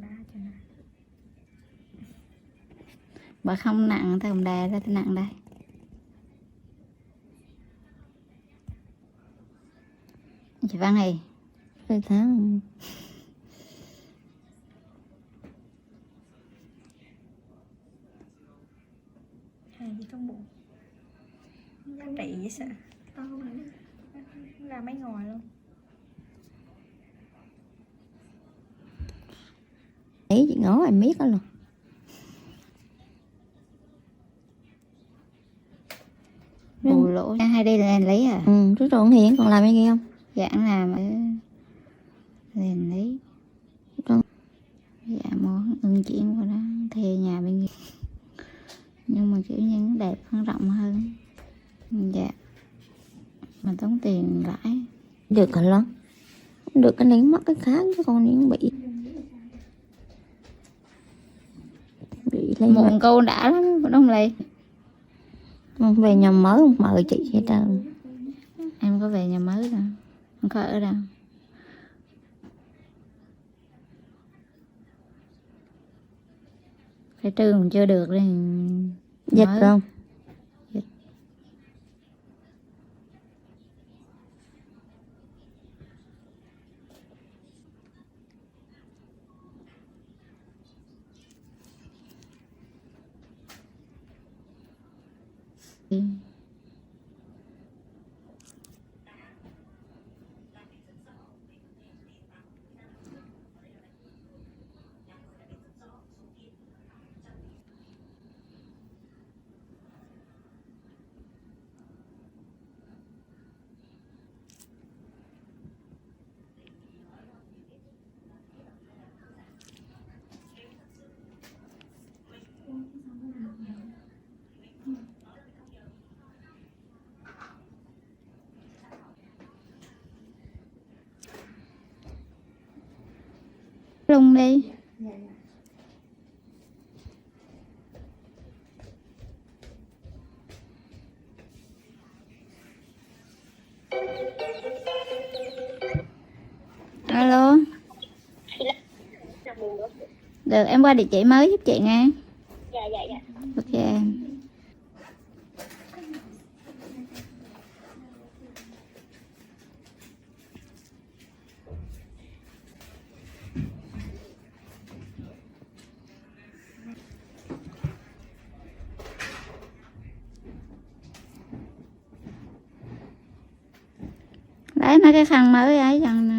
đá cho nè. Bà không nặng, ta còn đè ra ta nặng đây. Chị Văn này tôi tháng Hay gì trong bụng giá trị vậy sao to mà nó ra mấy ngồi luôn. ấy chị ngó em biết đó luôn. Bù lỗ hay đi lên lấy à? Ừ, trước rồi Hiển còn làm cái gì không? Dạng làm ở lên lấy. Dạ món ưng chuyển của nó thuê nhà bên kia. Nhưng mà kiểu như nó đẹp hơn, rộng hơn. Dạ. Mà tốn tiền lãi. Được cả lắm. Được cái này mắc cái khác chứ còn những bị lấy muộn câu đã lắm đúng không Lê? về nhà mới không mời chị hết trơn. Em có về nhà mới đâu, không có ở đâu. Cái trường chưa được thì Dịch không? Dịch. Lung đi. Alo. Được, em qua địa chỉ mới giúp chị nha. Dạ. Ok em. Lấy mấy cái khăn mới ấy dần nè.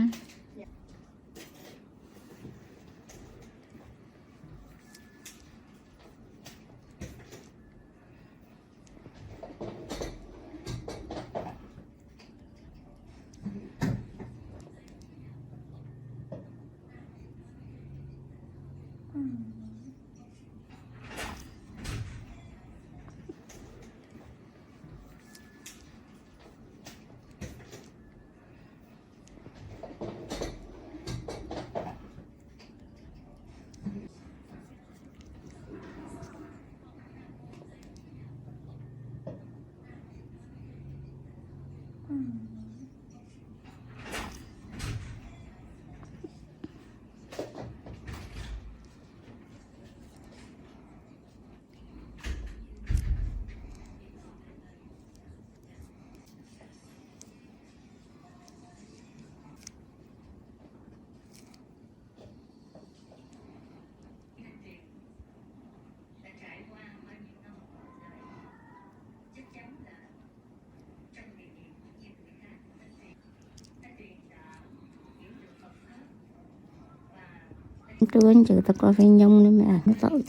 Trưa anh chữ ta coi phim nhung nên mẹ nó tội.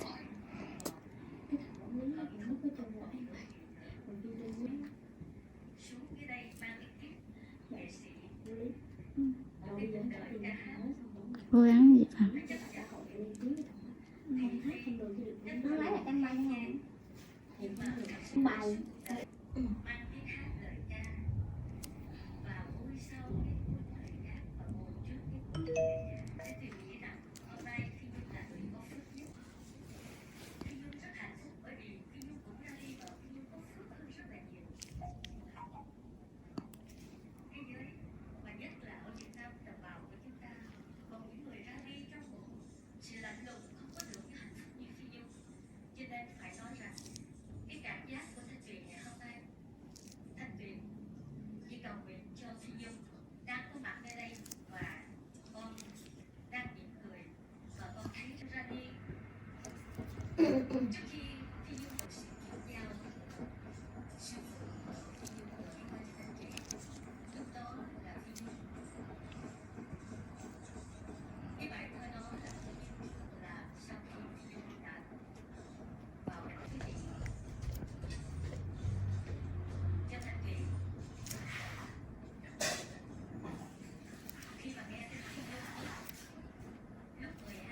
Cố gắng gì hả?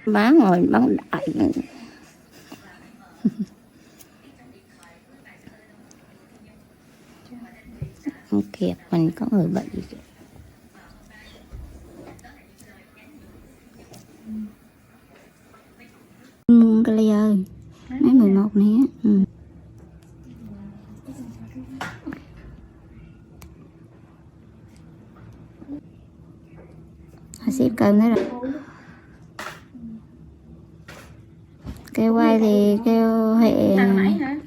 Má ngồi bán đại không kịp, mình có người bệnh gì kìa. Cái ly ơi, mấy 11 này á. Ship cơm đó rồi. Kêu quay thì kêu hệ. Tao nãy hả?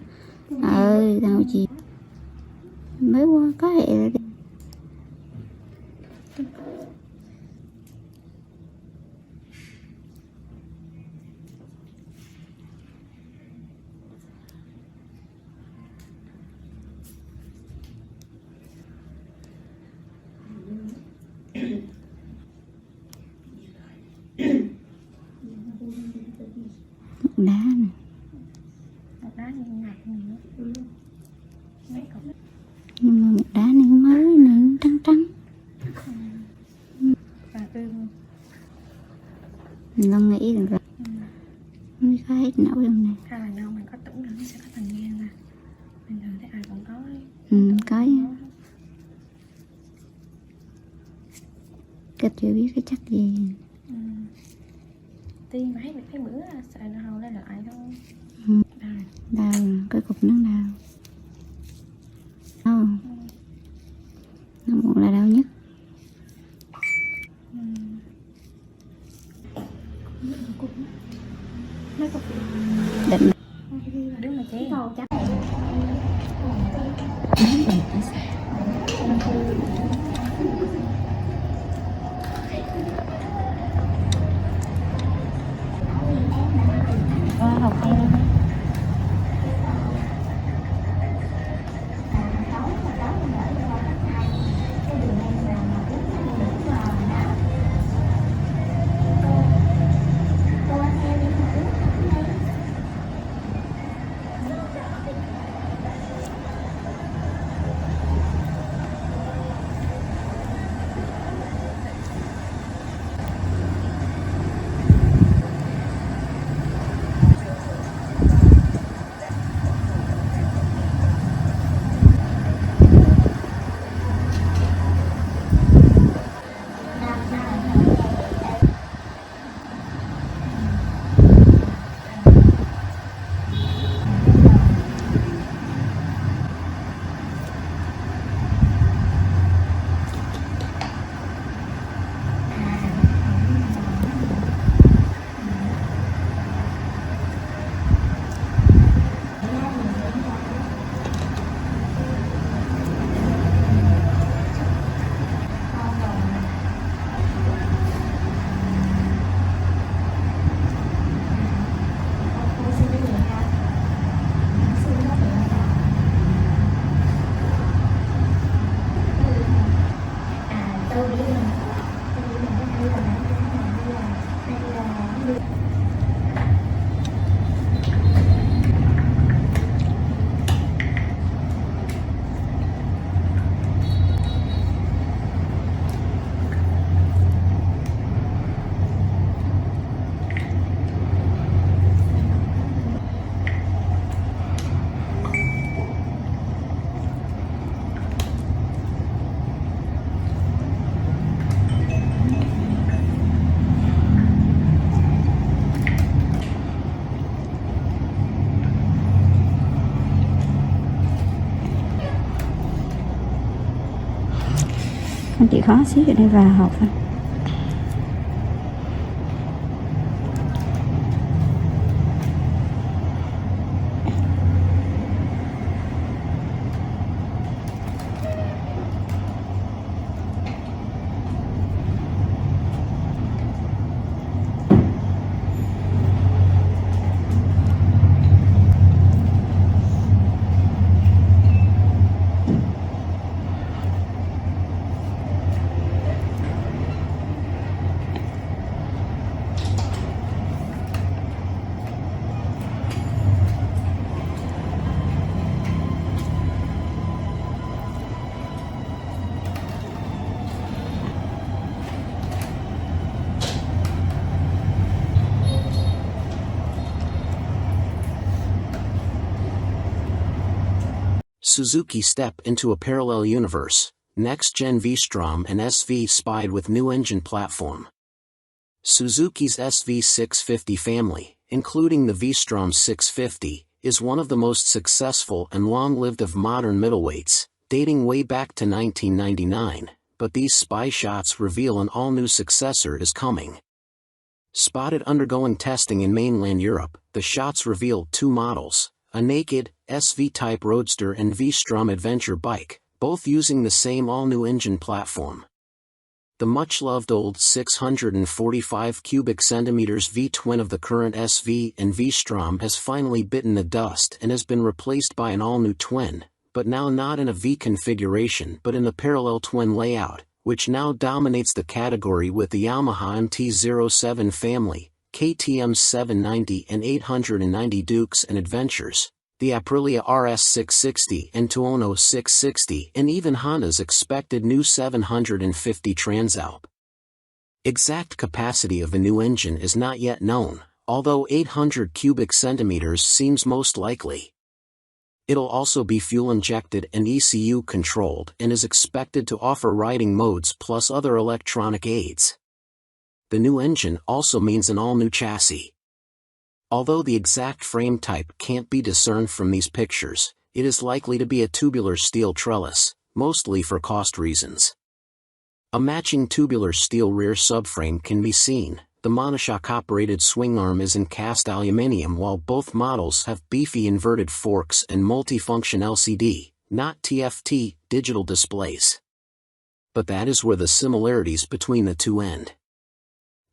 Tao chị mới qua có hệ rồi đi. Đá này. Đá như ngạc nữa. Nhưng mà một đá này mới này trắng trắng. Và ương. Mình không nghĩ được rồi. Mới có hết nấu trong này. Hay là đâu mình có tưởng là nó sẽ có tầng ngang nè. Bình thường thấy ai cũng có ấy. Có chứ. Cách chưa biết cái chắc gì. Tiên mà thấy bữa sợ nó hầu lên lại thôi. Đau, cái cục nó đau. Nó muộn là đau nhất. Định Đứa mà chế chắc. học em. Anh chị khó xíu ở đây vào học thôi. Suzuki step into a parallel universe, next-gen V-Strom and SV spied with new engine platform. Suzuki's SV650 family, including the V-Strom 650, is one of the most successful and long-lived of modern middleweights, dating way back to 1999, but these spy shots reveal an all-new successor is coming. Spotted undergoing testing in mainland Europe, the shots reveal two models, a naked, SV-type roadster and V-Strom adventure bike, both using the same all-new engine platform. The much-loved old 645 cubic centimeters V-twin of the current SV and V-Strom has finally bitten the dust and has been replaced by an all-new twin, but now not in a V configuration but in the parallel twin layout, which now dominates the category with the Yamaha MT-07 family, KTM 790 and 890 Dukes and Adventures, the Aprilia RS 660 and Tuono 660, and even Honda's expected new 750 Transalp. Exact capacity of the new engine is not yet known, although 800 cubic centimeters seems most likely. It'll also be fuel-injected and ECU controlled and is expected to offer riding modes plus other electronic aids. The new engine also means an all-new chassis. Although the exact frame type can't be discerned from these pictures, it is likely to be a tubular steel trellis, mostly for cost reasons. A matching tubular steel rear subframe can be seen. The monoshock-operated swing arm is in cast aluminium while both models have beefy inverted forks and multifunction LCD, not TFT, digital displays. But that is where the similarities between the two end.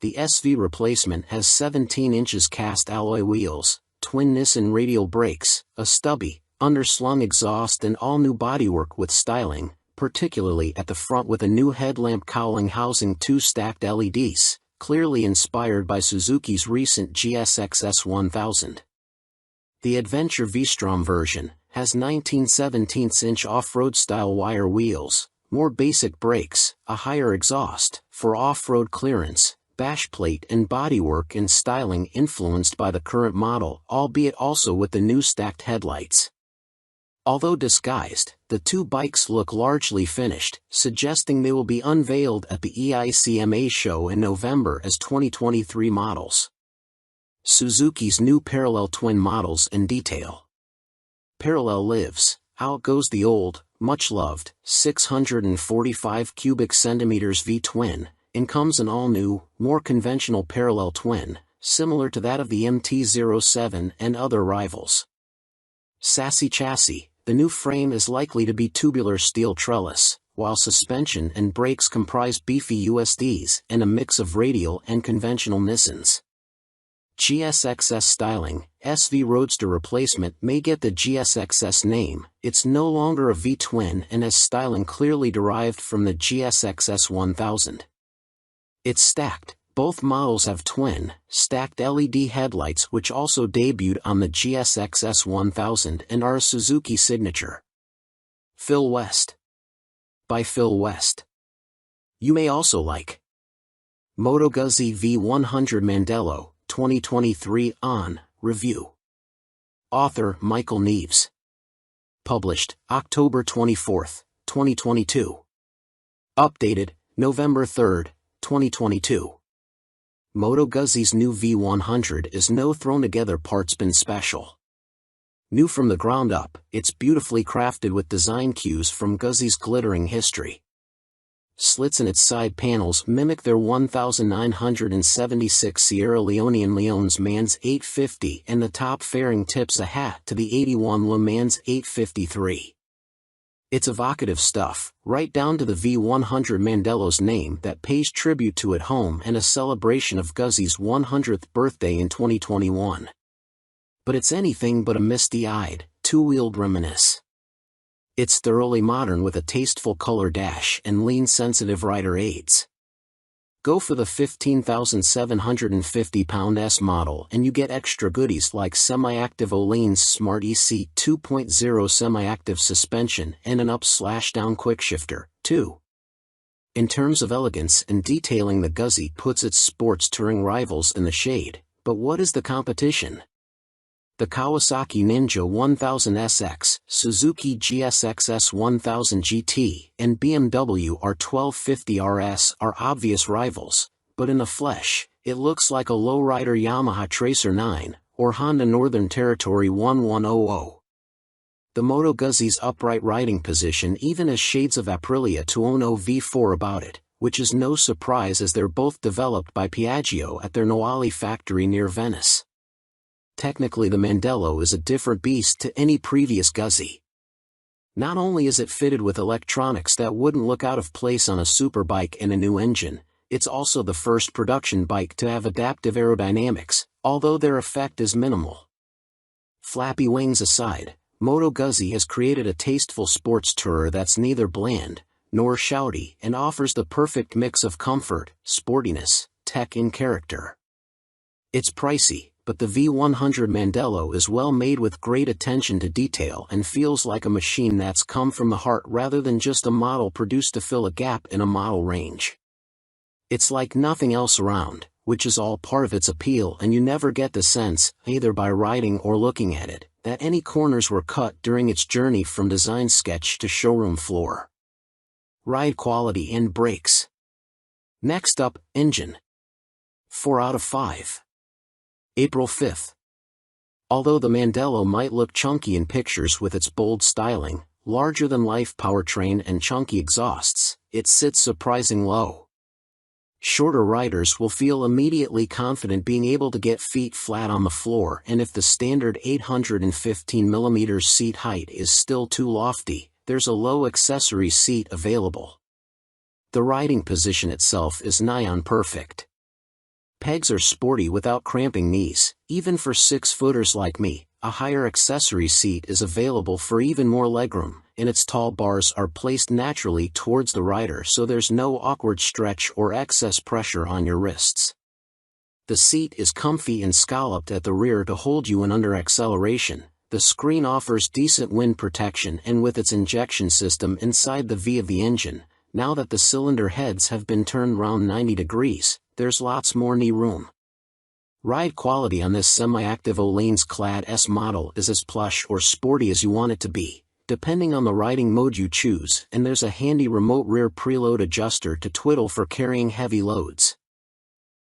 The SV replacement has 17 inches cast alloy wheels, twin Nissan radial brakes, a stubby, underslung exhaust and all-new bodywork with styling, particularly at the front with a new headlamp cowling housing two stacked LEDs, clearly inspired by Suzuki's recent GSX-S 1000. The Adventure V-Strom version has 19/17-inch off-road style wire wheels, more basic brakes, a higher exhaust, for off-road clearance, bash plate and bodywork and styling influenced by the current model, albeit also with the new stacked headlights. Although disguised, the two bikes look largely finished, suggesting they will be unveiled at the EICMA show in November as 2023 models. Suzuki's new parallel twin models in detail. Parallel lives, out goes the old, much-loved, 645 cubic centimeters V-twin, and comes an all-new, more conventional parallel twin, similar to that of the MT-07 and other rivals. Sassy chassis, the new frame is likely to be tubular steel trellis, while suspension and brakes comprise beefy USDs and a mix of radial and conventional Nissans. GSX-S styling, SV Roadster replacement may get the GSX-S name, it's no longer a V-twin and has styling clearly derived from the GSX-S 1000. It's stacked. Both models have twin, stacked LED headlights which also debuted on the GSX-S 1000 and are a Suzuki signature. Phil West. By Phil West. You may also like Moto Guzzi V100 Mandello, 2023 on Review. Author Michael Neves. Published October 24, 2022. Updated November 3, 2022. Moto Guzzi's new V100 is no thrown-together parts-bin special. New from the ground up, it's beautifully crafted with design cues from Guzzi's glittering history. Slits in its side panels mimic their 1976 Sierra Leonean Leon's Mans 850 and the top fairing tips a hat to the 81 Le Mans 853. It's evocative stuff, right down to the V100 Mandello's name that pays tribute to at home and a celebration of Guzzi's 100th birthday in 2021. But it's anything but a misty-eyed, two-wheeled reminisce. It's thoroughly modern with a tasteful color dash and lean-sensitive rider aids. Go for the 15,750 pound S model and you get extra goodies like semi-active Olean's Smart EC 2.0 semi-active suspension and an up/down quick shifter, too. In terms of elegance and detailing, the Guzzi puts its sports touring rivals in the shade, but what is the competition? The Kawasaki Ninja 1000SX, Suzuki GSX-S 1000 GT, and BMW R1250 RS are obvious rivals, but in the flesh, it looks like a lowrider Yamaha Tracer 9, or Honda Northern Territory 1100. The Moto Guzzi's upright riding position even has shades of Aprilia Tuono V4 about it, which is no surprise as they're both developed by Piaggio at their Noali factory near Venice. Technically the Mandello is a different beast to any previous Guzzi. Not only is it fitted with electronics that wouldn't look out of place on a superbike and a new engine, it's also the first production bike to have adaptive aerodynamics, although their effect is minimal. Flappy wings aside, Moto Guzzi has created a tasteful sports tourer that's neither bland nor shouty and offers the perfect mix of comfort, sportiness, tech and character. It's pricey, but the V100 Mandello is well made with great attention to detail and feels like a machine that's come from the heart rather than just a model produced to fill a gap in a model range. It's like nothing else around, which is all part of its appeal, and you never get the sense, either by riding or looking at it, that any corners were cut during its journey from design sketch to showroom floor. Ride quality and brakes. Next up, engine. 4 out of 5. April 5th. Although the Mandello might look chunky in pictures with its bold styling, larger-than-life powertrain and chunky exhausts, it sits surprising low. Shorter riders will feel immediately confident being able to get feet flat on the floor, and if the standard 815mm seat height is still too lofty, there's a low accessory seat available. The riding position itself is nigh on perfect. Pegs are sporty without cramping knees. Even for 6-footers like me, a higher accessory seat is available for even more legroom, and its tall bars are placed naturally towards the rider so there's no awkward stretch or excess pressure on your wrists. The seat is comfy and scalloped at the rear to hold you in under acceleration. The screen offers decent wind protection, and with its injection system inside the V of the engine, now that the cylinder heads have been turned round 90 degrees, there's lots more knee room. Ride quality on this semi-active Olanes-clad S model is as plush or sporty as you want it to be, depending on the riding mode you choose, and there's a handy remote rear preload adjuster to twiddle for carrying heavy loads.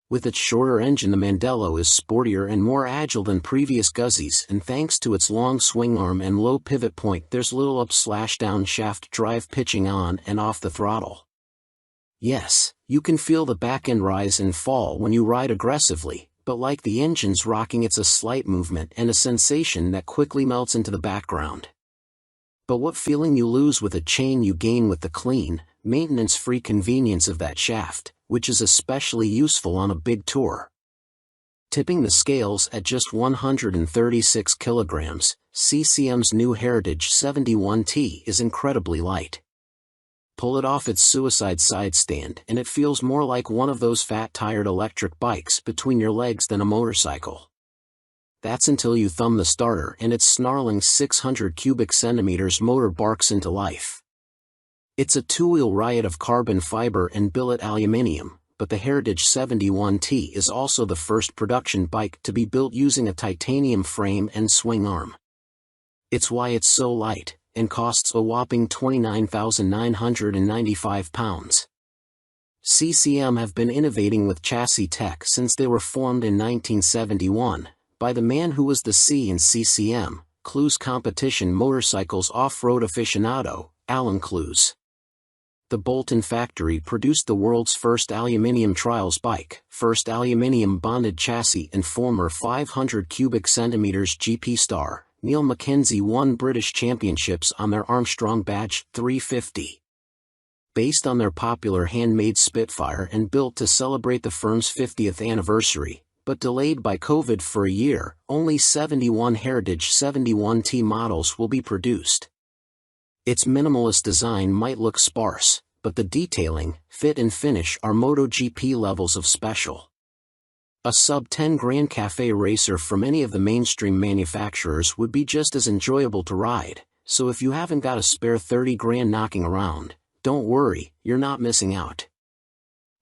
With its shorter engine, the Mandello is sportier and more agile than previous Guzzis, and thanks to its long swing arm and low pivot point, there's little up/down shaft drive pitching on and off the throttle. Yes, you can feel the back end rise and fall when you ride aggressively, but like the engine's rocking, it's a slight movement and a sensation that quickly melts into the background. But what feeling you lose with a chain you gain with the clean, maintenance-free convenience of that shaft, which is especially useful on a big tour. Tipping the scales at just 136 kilograms, CCM's new Heritage 71T is incredibly light. Pull it off its suicide side stand and it feels more like one of those fat-tired electric bikes between your legs than a motorcycle. That's until you thumb the starter and its snarling 600 cubic centimeters motor barks into life. It's a two-wheel riot of carbon fiber and billet aluminium, but the Heritage 71T is also the first production bike to be built using a titanium frame and swing arm. It's why it's so light, and costs a whopping £29,995. CCM have been innovating with chassis tech since they were formed in 1971, by the man who was the C in CCM, Clues Competition Motorcycles off-road aficionado, Alan Clues. The Bolton factory produced the world's first aluminium trials bike, first aluminium bonded chassis, and former 500 cubic centimeters GP star, Neil Mackenzie won British championships on their Armstrong Badge 350. Based on their popular handmade Spitfire and built to celebrate the firm's 50th anniversary, but delayed by COVID for a year, only 71 Heritage 71T models will be produced. Its minimalist design might look sparse, but the detailing, fit and finish are MotoGP levels of special. A sub-10 Grand Cafe racer from any of the mainstream manufacturers would be just as enjoyable to ride, so if you haven't got a spare 30 grand knocking around, don't worry, you're not missing out.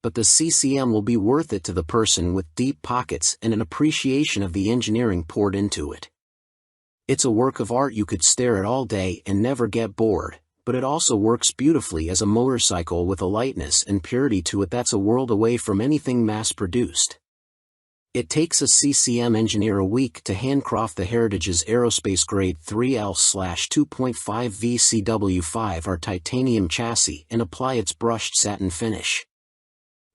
But the CCM will be worth it to the person with deep pockets and an appreciation of the engineering poured into it. It's a work of art you could stare at all day and never get bored, but it also works beautifully as a motorcycle with a lightness and purity to it that's a world away from anything mass-produced. It takes a CCM engineer a week to handcraft the Heritage's aerospace grade 3L/2.5 VCW5R titanium chassis and apply its brushed satin finish.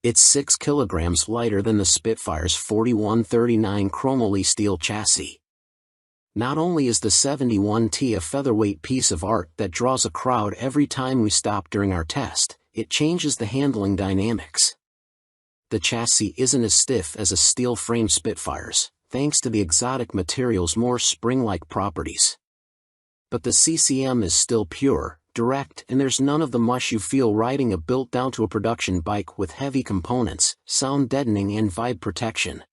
It's 6 kilograms lighter than the Spitfire's 4139 chromoly steel chassis. Not only is the 71T a featherweight piece of art that draws a crowd every time we stop during our test, it changes the handling dynamics. The chassis isn't as stiff as a steel-framed Spitfire's, thanks to the exotic material's more spring-like properties. But the CCM is still pure, direct, and there's none of the mush you feel riding a built-down-to-a-production bike with heavy components, sound deadening and vibe protection.